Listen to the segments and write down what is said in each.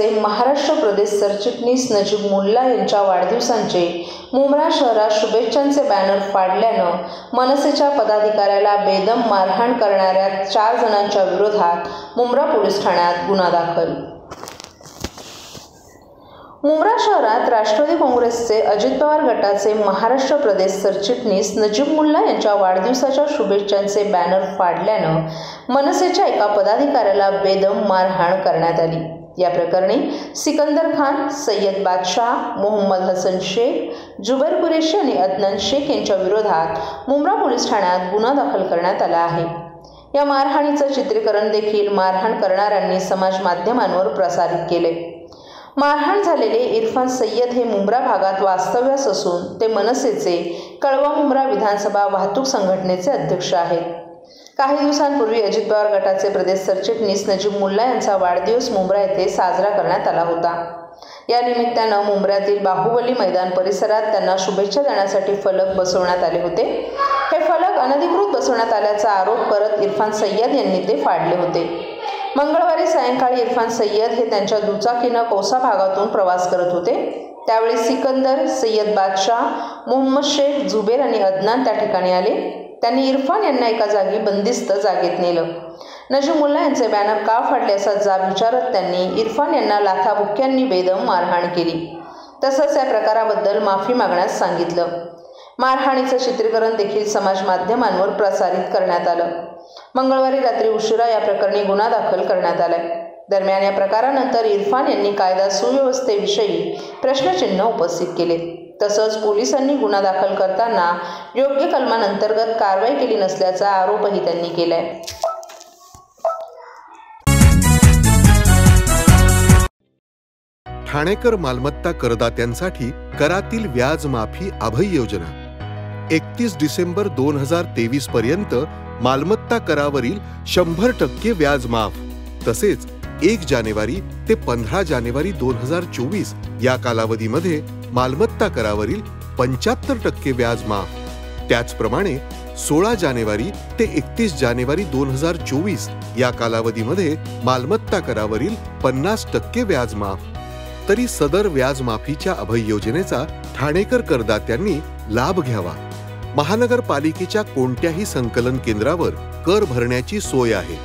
गटाचे महाराष्ट्र प्रदेश सरचिटणीस नजीब मुल्ला यांच्या वाढदिवसांचे मुंब्रा शहरात शुभेच्छांचे बॅनर फाडल्यानं मनसेच्या पदाधिकाऱ्याला बेदम मारहाण करणाऱ्या 4 जणांच्या विरोधात मुंब्रा पोलीस ठाण्यात गुन्हा दाखल. मुंब्रा शहरात राष्ट्रवादी काँग्रेसचे अजित पवार गटाचे महाराष्ट्र प्रदेश सरचिटणीस नजीब मुल्ला यांच्या वाढदिवसाच्या शुभेच्छांचे बॅनर फाडल्यानं मनसेच्या एका पदाधिकाऱ्याला बेदम मारहाण करण्यात आली. या प्रकरणी सिकंदर खान, सय्यद बादशाह, मोहम्मद हसन शेख, जुबैर कुरेशी आणि अदनान शेख यांच्या विरोधात मुंब्रा पोलीस ठाण्यात गुन्हा दाखल करण्यात आला आहे. या मारहाणीचं चित्रीकरण देखील मारहाण करणाऱ्यांनी समाज माध्यमांवर प्रसारित केले. मारहाण झालेले इरफान सय्यद हे मुंब्रा भागात वास्तव्यास असून ते मनसेचे कळवा मुंब्रा विधानसभा वाहतूक संघटनेचे अध्यक्ष आहेत. काही दिवसांपूर्वी अजित पवार गटाचे प्रदेश सरचिटणीस नजीब मुल्ला यांचा वाढदिवस मुंब्रा येथे साजरा करण्यात आला होता. या निमित्तानं मुंब्र्यातील बाहुबली मैदान परिसरात त्यांना शुभेच्छा देण्यासाठी फलक बसवण्यात आले होते. हे फलक अनधिकृत बसवण्यात आल्याचा आरोप करत इरफान सय्यद यांनी ते फाडले होते. मंगळवारी सायंकाळी इरफान सय्यद हे त्यांच्या दुचाकीनं कौसा भागातून प्रवास करत होते. त्यावेळी सिकंदर, सय्यद बादशाह, मोहम्मद शेख, जुबेर आणि अदनान त्या ठिकाणी आले. त्यांनी इरफान यांना एका जागी बंदिस्त जागेत नेलं. नजीब मुल्ला यांचे बॅनर का फाडले असा जाब विचारत त्यांनी इरफान यांना लाथाबुक्क्यांनी बेदम मारहाण केली. तसंच या प्रकाराबद्दल माफी मागण्यास सांगितलं. मारहाणीचं चित्रीकरण देखील समाज माध्यमांवर प्रसारित करण्यात आलं. मंगळवारी रात्री उशिरा या प्रकरणी गुन्हा दाखल करण्यात आलाय. दरम्यान या प्रकारानंतर इरफान यांनी कायदा सुव्यवस्थेविषयी प्रश्नचिन्ह उपस्थित केले. तसंच पोलिसांनी गुन्हा दाखल करताना योग्य कलमांअंतर्गत कारवाई केली नसल्याचा आरोपही त्यांनी केलाय. ठाणेकर मालमत्ता करदात्यांसाठी करातील व्याज माफी अभय योजना 31 डिसेंबर 2023 पर्यंत मालमत्ता करावरील 100% व्याज माफ. तसेच 1 जानेवारी ते 15 जानेवारी 2024 या कालावधीमध्ये मालमत्ता करावरील 75% व्याज माफ. त्याचप्रमाणे 16 जानेवारी ते 31 जानेवारी 2024 या कालावधीमध्ये मालमत्ता करावरील 50% व्याज माफ. तरी सदर व्याज माफीच्या अभय योजनेचा ठाणेकर करदात्यांनी लाभ घ्यावा. महानगरपालिकेच्या कोणत्याही संकलन केंद्रावर कर भरण्याची सोय आहे.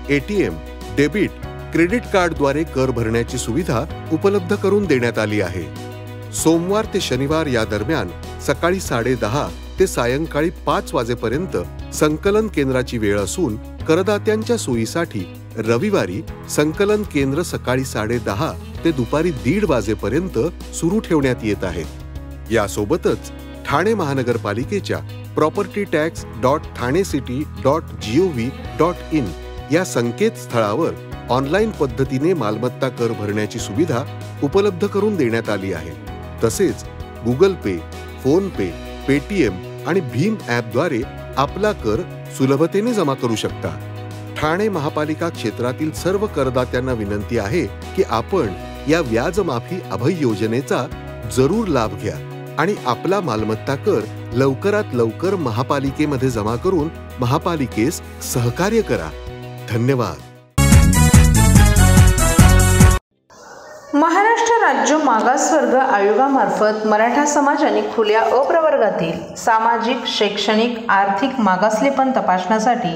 ATM, डेबिट, क्रेडिट कार्डद्वारे कर भरण्याची सुविधा उपलब्ध करून देण्यात आली आहे. सोमवार ते शनिवार या दरम्यान सकाळी 10:30 ते सायंकाळी 5 वाजेपर्यंत संकलन केंद्राची वेळ असून करदात्यांच्या सोयीसाठी रविवारी संकलन केंद्र सकाळी 10:30 ते दुपारी 1:30 वाजेपर्यंत सुरू ठेवण्यात येत आहेत. यासोबतच ठाणे महानगरपालिकेच्या propertytax.thanecity.gov.in या संकेतस्थळावर ऑनलाईन पद्धतीने मालमत्ता कर भरण्याची सुविधा उपलब्ध करून देण्यात आली आहे. तसेच गुगल पे, फोन पे, पेटीएम आणि भीम ॲपद्वारे आपला कर सुलभतेने जमा करू शकता. ठाणे महापालिका क्षेत्रातील सर्व करदात्यांना विनंती आहे की आपण या व्याज माफी अभय योजनेचा जरूर लाभ घ्या आणि आपला मालमत्ता कर लवकरात लवकर महापालिकेमध्ये जमा करून महापालिकेस सहकार्य करा. धन्यवाद. महाराष्ट्र राज्य मागासवर्ग आयोगामार्फत मराठा समाज आणि खुल्या अप्रवर्गातील सामाजिक, शैक्षणिक, आर्थिक मागासलेपण तपासण्यासाठी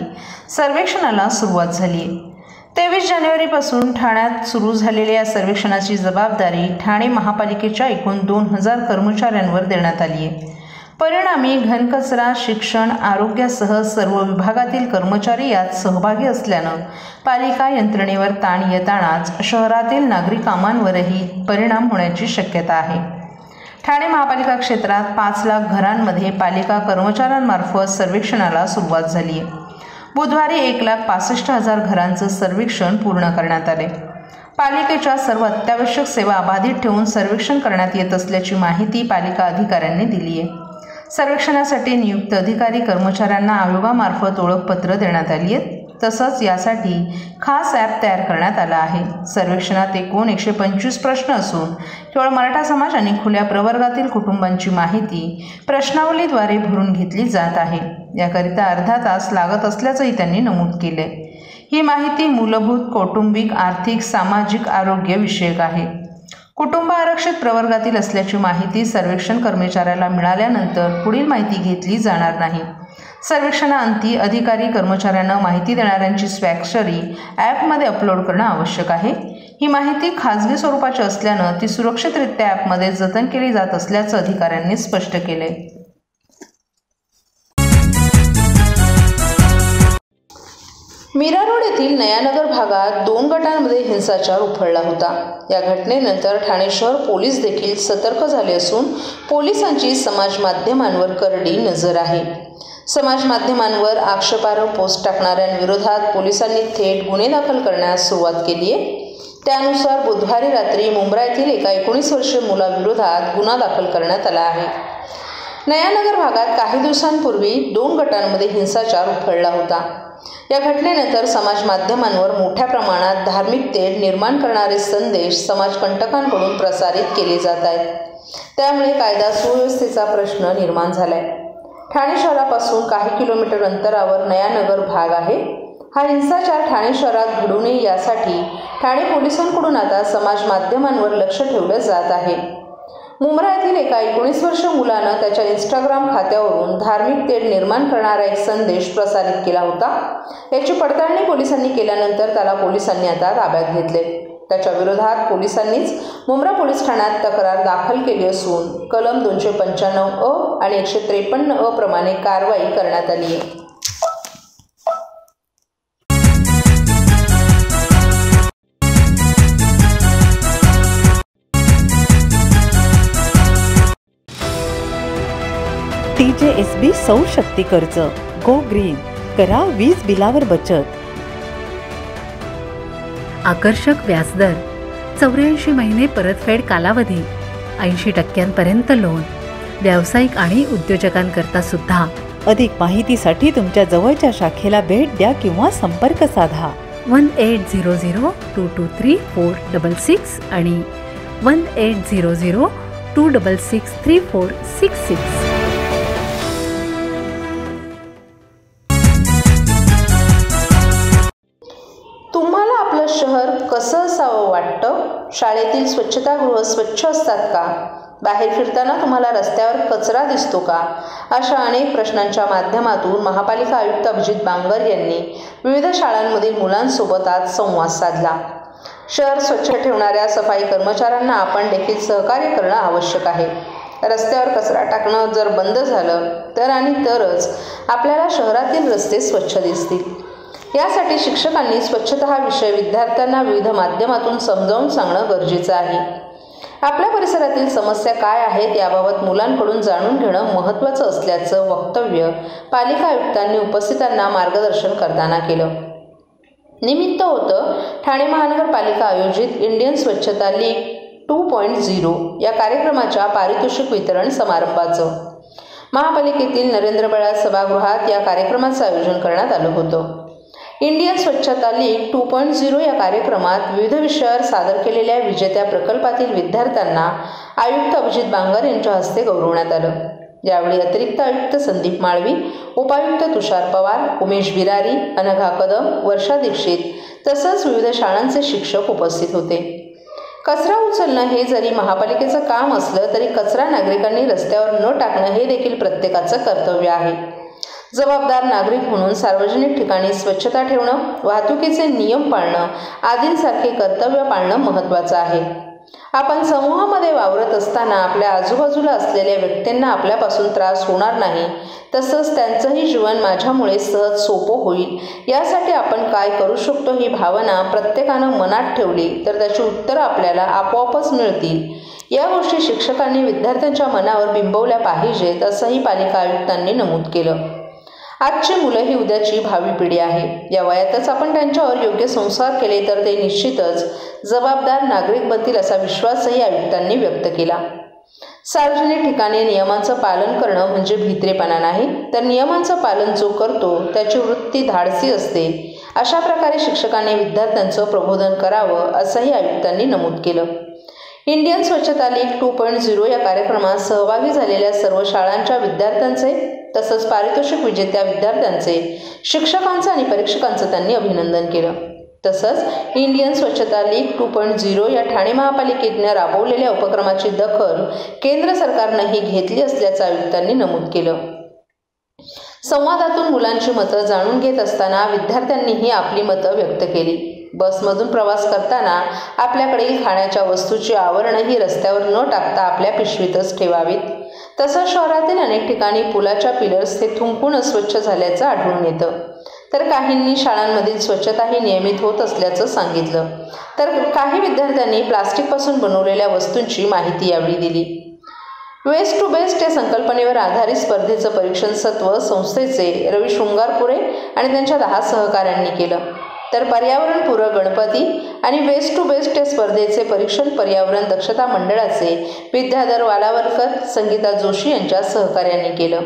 सर्वेक्षणाला सुरुवात झाली आहे. 23 जानेवारीपासून ठाण्यात सुरू झालेल्या या सर्वेक्षणाची जबाबदारी ठाणे महापालिकेच्या एकूण 2000 कर्मचाऱ्यांवर देण्यात आली आहे. परिणामी घनकचरा, शिक्षण, आरोग्यासह सर्व विभागातील कर्मचारी यात सहभागी असल्यानं पालिका यंत्रणेवर ताण येतानाच शहरातील नागरी कामांवरही परिणाम होण्याची शक्यता आहे. ठाणे महापालिका क्षेत्रात 5 लाख घरांमध्ये पालिका कर्मचाऱ्यांमार्फत सर्वेक्षणाला सुरुवात झाली आहे. बुधवारी 1,65,000 घरांचं सर्वेक्षण पूर्ण करण्यात आले. पालिकेच्या सर्व अत्यावश्यक सेवा बाधित ठेवून सर्वेक्षण करण्यात येत असल्याची माहिती पालिका अधिकाऱ्यांनी दिली आहे. सर्वेक्षणासाठी नियुक्त अधिकारी कर्मचाऱ्यांना आयोगामार्फत ओळखपत्र देण्यात आली आहेत. तसंच यासाठी खास ॲप तयार करण्यात आला आहे. सर्वेक्षणात एकूण 125 प्रश्न असून केवळ मराठा समाज आणि खुल्या प्रवर्गातील कुटुंबांची माहिती प्रश्नावलीद्वारे भरून घेतली जात आहे. याकरिता अर्धा तास लागत असल्याचंही त्यांनी नमूद केले. ही माहिती मूलभूत कौटुंबिक, आर्थिक, सामाजिक, आरोग्य विषयक आहे. कुटुंब आरक्षित प्रवर्गातील असल्याची माहिती सर्वेक्षण कर्मचाऱ्याला मिळाल्यानंतर पुढील माहिती घेतली जाणार नाही. सर्वेक्षणाअंती अधिकारी कर्मचाऱ्यांना माहिती देणाऱ्यांची स्वाक्षरी ॲपमध्ये अपलोड करणं आवश्यक आहे. ही माहिती खाजगी स्वरूपाची असल्यानं ती सुरक्षितरित्या ॲपमध्ये जतन केली जात असल्याचं अधिकाऱ्यांनी स्पष्ट केले. मीरा रोड येथील नयानगर भागात 2 गटांमध्ये हिंसाचार उफाळला होता. या घटनेनंतर ठाणे शहर पोलीस देखील सतर्क झाले असून पोलिसांची समाज माध्यमांवर करडी नजर आहे. समाज माध्यमांवर आक्षेपार्ह पोस्ट टाकणाऱ्यांविरोधात पोलिसांनी थेट गुन्हे दाखल करण्यास सुरुवात केली आहे. त्यानुसार बुधवारी रात्री मुंब्रा येथील एका 19 वर्षीय मुलाविरोधात गुन्हा दाखल करण्यात आला आहे. नयानगर भागात काही दिवसांपूर्वी 2 गटांमध्ये हिंसाचार उफाळला होता. या घटनेनंतर समाज माध्यमांवर मोठ्या प्रमाणात धार्मिक तेढ निर्माण करणारे संदेश समाजकंटकांकडून प्रसारित केले जात आहेत. त्यामुळे कायदा सुव्यवस्थेचा प्रश्न निर्माण झालाय. ठाणे शहरापासून काही किलोमीटर अंतरावर नयानगर भाग आहे. हा हिंसाचार ठाणे शहरात घडू नये यासाठी ठाणे पोलिसांकडून आता समाज माध्यमांवर लक्ष ठेवलं जात आहे. मुंब्रा येथील एका 19 वर्षीय मुलानं त्याच्या इंस्टाग्राम खात्यावरून धार्मिक तेढ निर्माण करणारा एक संदेश प्रसारित केला होता. याची पडताळणी पोलिसांनी केल्यानंतर त्याला पोलिसांनी आता ताब्यात घेतले. त्याच्या विरोधात पोलिसांनीच मुंब्रा पोलीस ठाण्यात तक्रार दाखल केली असून कलम 295 आणि 153 प्रमाणे कारवाई करण्यात आली आहे. TJSB सौर शक्ती कर्ज. Go green. करा वीज बिलावर बचत. आकर्षक व्याजदर, 84 महिने परतफेड कालावधी, 80% लोन. व्यावसायिक आणि उद्योजकांकरता सुद्धा. अधिक माहितीसाठी तुमच्या जवळच्या शाखेला भेट द्या किंवा संपर्क साधा. 1800-223-466 आणि 1800-266-3466. तुम्हाला आपलं शहर कसं असावं वाटतं? शाळेतील स्वच्छतागृह स्वच्छ असतात का? बाहेर फिरताना तुम्हाला रस्त्यावर कचरा दिसतो का? अशा अनेक प्रश्नांच्या माध्यमातून महापालिका आयुक्त अभिजित बांगर यांनी विविध शाळांमधील मुलांसोबत आज संवाद साधला. शहर स्वच्छ ठेवणाऱ्या सफाई कर्मचाऱ्यांना आपण देखील सहकार्य करणं आवश्यक आहे. रस्त्यावर कचरा टाकणं जर बंद झालं तर आणि तरच आपल्याला शहरातील रस्ते स्वच्छ दिसतील. यासाठी शिक्षकांनी स्वच्छता हा विषय विद्यार्थ्यांना विविध माध्यमातून समजावून सांगणं गरजेचं आहे. आपल्या परिसरातील समस्या काय आहेत याबाबत मुलांकडून जाणून घेणं महत्त्वाचं असल्याचं वक्तव्य पालिका आयुक्तांनी उपस्थितांना मार्गदर्शन करताना केलं. निमित्त होतं ठाणे महानगरपालिका आयोजित इंडियन स्वच्छता लीग 2.0 या कार्यक्रमाच्या पारितोषिक वितरण समारंभाचं. महापालिकेतील नरेंद्र बळाळ सभागृहात या कार्यक्रमाचं आयोजन करण्यात आलं होतं. इंडियन स्वच्छता लीग 2.0 या कार्यक्रमात विविध विषयावर सादर केलेल्या विजेत्या प्रकल्पातील विद्यार्थ्यांना आयुक्त अभिजित बांगर यांच्या हस्ते गौरवण्यात आलं. यावेळी अतिरिक्त आयुक्त संदीप माळवी, उपायुक्त तुषार पवार, उमेश बिरारी, अनघा कदम, वर्षा दीक्षित तसंच विविध शाळांचे शिक्षक उपस्थित होते. कचरा उचलणं हे जरी महापालिकेचं काम असलं तरी कचरा नागरिकांनी रस्त्यावर न टाकणं हे देखील प्रत्येकाचं कर्तव्य आहे. जबाबदार नागरिक म्हणून सार्वजनिक ठिकाणी स्वच्छता ठेवणं, वाहतुकीचे नियम पाळणं आदींसारखे कर्तव्य पाळणं महत्त्वाचं आहे. आपण समूहामध्ये वावरत असताना आपल्या आजूबाजूला असलेल्या व्यक्तींना आपल्यापासून त्रास होणार नाही, तसंच त्यांचंही जीवन माझ्यामुळे सहज सोपं होईल यासाठी आपण काय करू शकतो ही भावना प्रत्येकानं मनात ठेवली तर त्याची उत्तरं आपल्याला आपोआपच मिळतील. या गोष्टी शिक्षकांनी विद्यार्थ्यांच्या मनावर बिंबवल्या पाहिजेत असंही पालिका आयुक्तांनी नमूद केलं. आजची मुलं ही उद्याची भावी पिढी आहे. या वयातच आपण त्यांच्यावर योग्य संस्कार केले तर ते निश्चितच जबाबदार नागरिक बनतील असा विश्वासही आयुक्तांनी व्यक्त केला. सार्वजनिक ठिकाणी नियमांचं पालन करणं म्हणजे भित्रेपणा नाही, तर नियमांचं पालन जो करतो त्याची वृत्ती धाडसी असते. अशा प्रकारे शिक्षकांनी विद्यार्थ्यांचं प्रबोधन करावं असंही आयुक्तांनी नमूद केलं. इंडियन स्वच्छता लीग 2.0 या कार्यक्रमात सहभागी झालेल्या सर्व शाळांच्या विद्यार्थ्यांचे तसंच पारितोषिक विजेत्या विद्यार्थ्यांचे, शिक्षकांचं आणि परीक्षकांचं त्यांनी अभिनंदन केलं. तसंच इंडियन स्वच्छता लीग 2.0 या ठाणे महापालिकेने राबवलेल्या उपक्रमाची दखल केंद्र सरकारनंही घेतली असल्याचं आयुक्तांनी नमूद केलं. संवादातून मुलांची मतं जाणून घेत असताना विद्यार्थ्यांनीही आपली मतं व्यक्त केली. बसमधून प्रवास करताना आपल्याकडील खाण्याच्या वस्तूची आवरणही रस्त्यावर न टाकता आपल्या पिशवीतच ठेवावीत. तसंच शहरातील अनेक ठिकाणी पुलाच्या पिलर्स हे थुंकून अस्वच्छ झाल्याचं आढळून येतं. तर काहींनी शाळांमधील स्वच्छताही नियमित होत असल्याचं सांगितलं. तर काही विद्यार्थ्यांनी प्लास्टिकपासून बनवलेल्या वस्तूंची माहिती यावेळी दिली. वेस्ट टू बेस्ट या संकल्पनेवर आधारित स्पर्धेचं परीक्षण सत्व संस्थेचे रवी शृंगारपुरे आणि त्यांच्या 10 सहकाऱ्यांनी केलं. तर पर्यावरणपूरक गणपती आणि वेस्ट टू बेस्ट या स्पर्धेचे परीक्षण पर्यावरण दक्षता मंडळाचे विद्याधर वालावलकर, संगीता जोशी यांच्या सहकार्यांनी केलं.